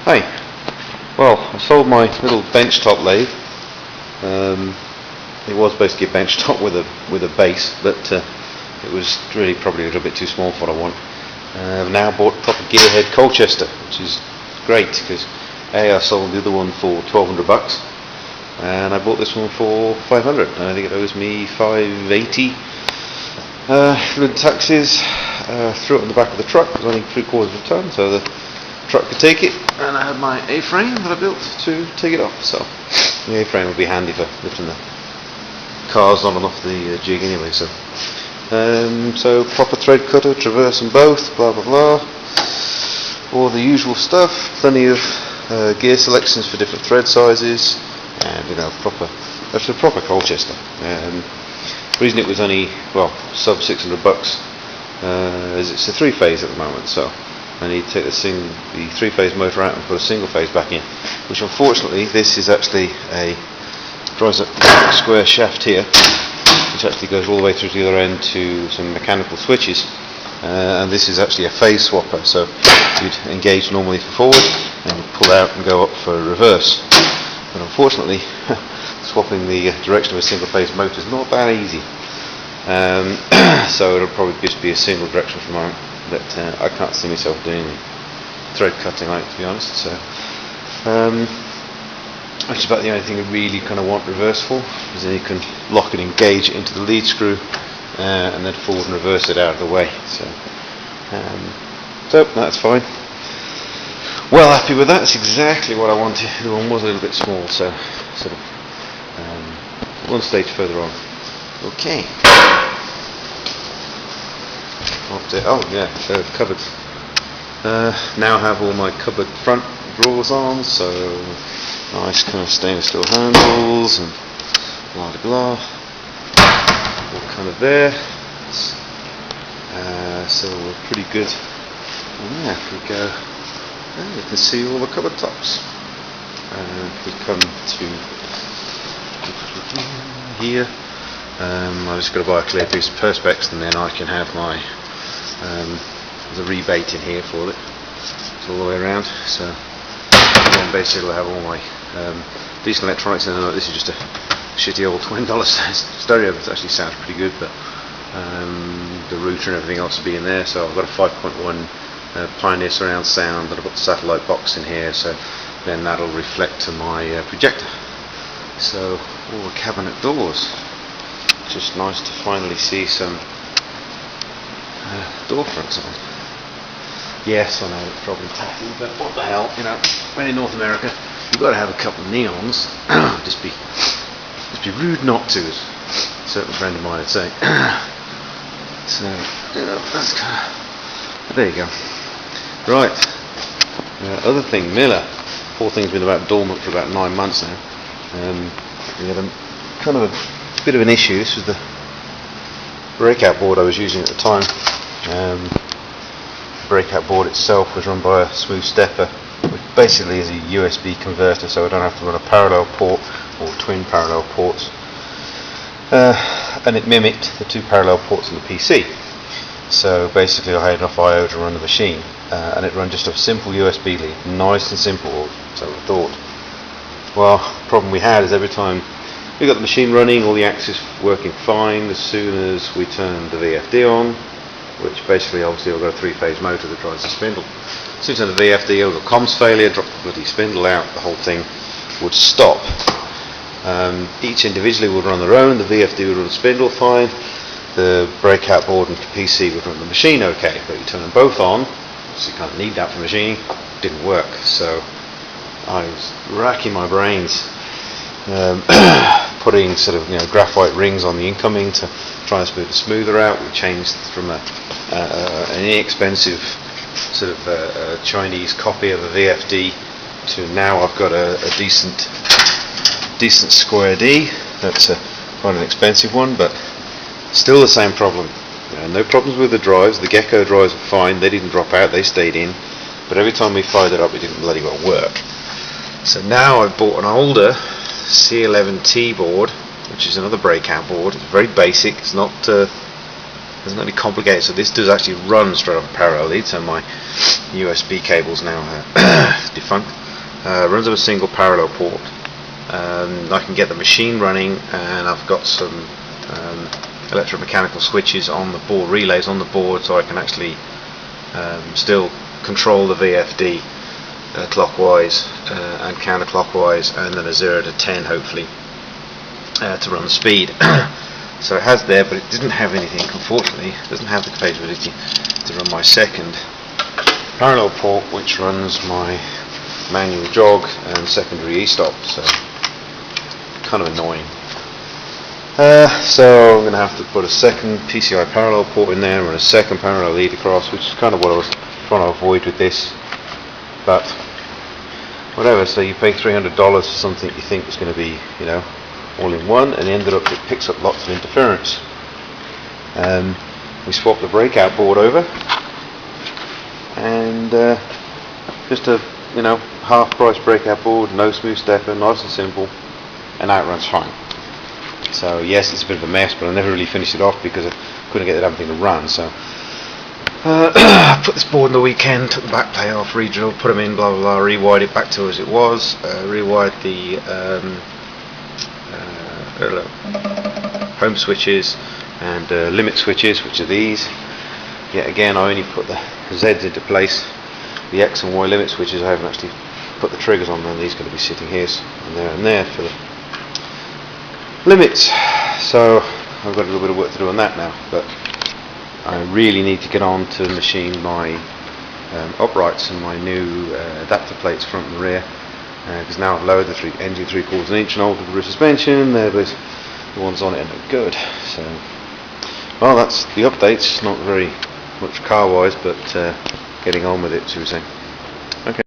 Hi. Well, I sold my little benchtop lathe. It was basically a benchtop with a base, but it was really probably a little bit too small for what I want. I've now bought a proper gearhead Colchester, which is great because I sold the other one for $1,200, and I bought this one for $500, and I think it owes me $580. With taxes, threw it on the back of the truck. It was only 3/4 of a ton, so the truck could take it, and I had my A-frame that I built to take it off. So the A-frame would be handy for lifting the cars on and off the jig anyway. So proper thread cutter, traverse them both, blah blah blah, all the usual stuff. Plenty of gear selections for different thread sizes, and proper Colchester. The reason it was only sub $600 is it's a 3-phase at the moment, so I need to take the 3-phase motor out and put a single phase back in, which unfortunately this is actually drives a square shaft here, which actually goes all the way through to the other end to some mechanical switches, and this is actually a phase swapper, so you'd engage normally for forward and pull out and go up for reverse, but unfortunately swapping the direction of a single phase motor is not that easy, so it'll probably just be a single direction from the moment. But I can't see myself doing thread cutting on it, to be honest. So which is about the only thing I really kind of want reverse for, because then you can lock and engage it into the lead screw, and then forward and reverse it out of the way. So that's fine. Well happy with that. It's exactly what I wanted. The one was a little bit small, so sort of one stage further on. Okay. Oh yeah, cupboards. Now I have all my cupboard front drawers on, so nice kind of stainless steel handles and blah blah blah, all kind of there. So we're pretty good. And yeah, if we go, you can see all the cupboard tops. We come to here. I just got to buy a clear piece of perspex, and then I can have my there's a rebate in here for it. It's all the way around. So then basically I'll have all my decent electronics in. This is just a shitty old $20 stereo, but it actually sounds pretty good. But the router and everything else will be in there. So I've got a 5.1 Pioneer surround sound, and I've got the satellite box in here. So then that'll reflect to my projector. So all the cabinet doors. Just nice to finally see some door fronts on. Yes, I know it's probably tacky, but what the hell, when in North America you've got to have a couple of neons. just be rude not to, as a certain friend of mine would say. So that's kind of, there you go. Right, other thing, Miller. Poor thing's been about dormant for about 9 months now. We had a kind of a bit of an issue. This was the breakout board I was using at the time. The breakout board itself was run by a smooth stepper, which basically is a USB converter, so I don't have to run a parallel port or twin parallel ports, and it mimicked the 2 parallel ports on the PC. So basically I had enough I/O to run the machine, and it ran just a simple USB lead, nice and simple, so I thought. Well, the problem we had is every time we got the machine running, all the axes working fine, as soon as we turned the VFD on, which basically obviously I've got a 3-phase motor that drives the spindle. As soon as I turned the VFD, I've got comms failure, dropped the bloody spindle out, the whole thing would stop. Each individually would run their own, the VFD would run the spindle fine, the breakout board and the PC would run the machine okay, but you turn them both on, so you kind of need that for machining, didn't work. So I was racking my brains, putting sort of graphite rings on the incoming to try and smooth the smoother out. We changed from an inexpensive sort of Chinese copy of a VFD to now I've got a decent square D. That's quite an expensive one, but still the same problem. No problems with the drives. The Gecko drives were fine. They didn't drop out. They stayed in. But every time we fired it up, it didn't bloody well work. So now I've bought an older C11T board, which is another breakout board. It's very basic. It's not It's not really complicated. So this does actually run straight off a parallel lead. So my USB cable's now defunct. Runs off a single parallel port. I can get the machine running, and I've got some electromechanical switches on the board, relays on the board, so I can actually still control the VFD clockwise and counterclockwise, and then a 0 to 10 hopefully to run the speed. So it has there, but it didn't have anything, unfortunately. It doesn't have the capability to run my second parallel port, which runs my manual jog and secondary e-stop, so kind of annoying. So I'm going to have to put a second PCI parallel port in there and a second parallel lead across, which is kind of what I was trying to avoid with this, but whatever. So you pay $300 for something you think is going to be, you know, all in one, and it picks up lots of interference. We swapped the breakout board over, and just a, you know, half price breakout board, no smooth stepper, nice and simple, and now it runs fine. So yes, it's a bit of a mess, but I never really finished it off because I couldn't get that damn thing to run. So I put this board in the weekend, took the back plate off, re-drilled, put them in, blah blah blah, rewired it back to as it was, rewired the home switches and limit switches, which are these. Yet again, I only put the Z's into place. The X and Y limit switches, I haven't actually put the triggers on them. These are going to be sitting here and there for the limits. So I've got a little bit of work to do on that now, but I really need to get on to machine my uprights and my new adapter plates front and rear, because now I've lowered the engine 3/4 inch and altered the rear suspension. The ones on it are no good. So, well, that's the updates. Not very much car wise, but getting on with it, should we say.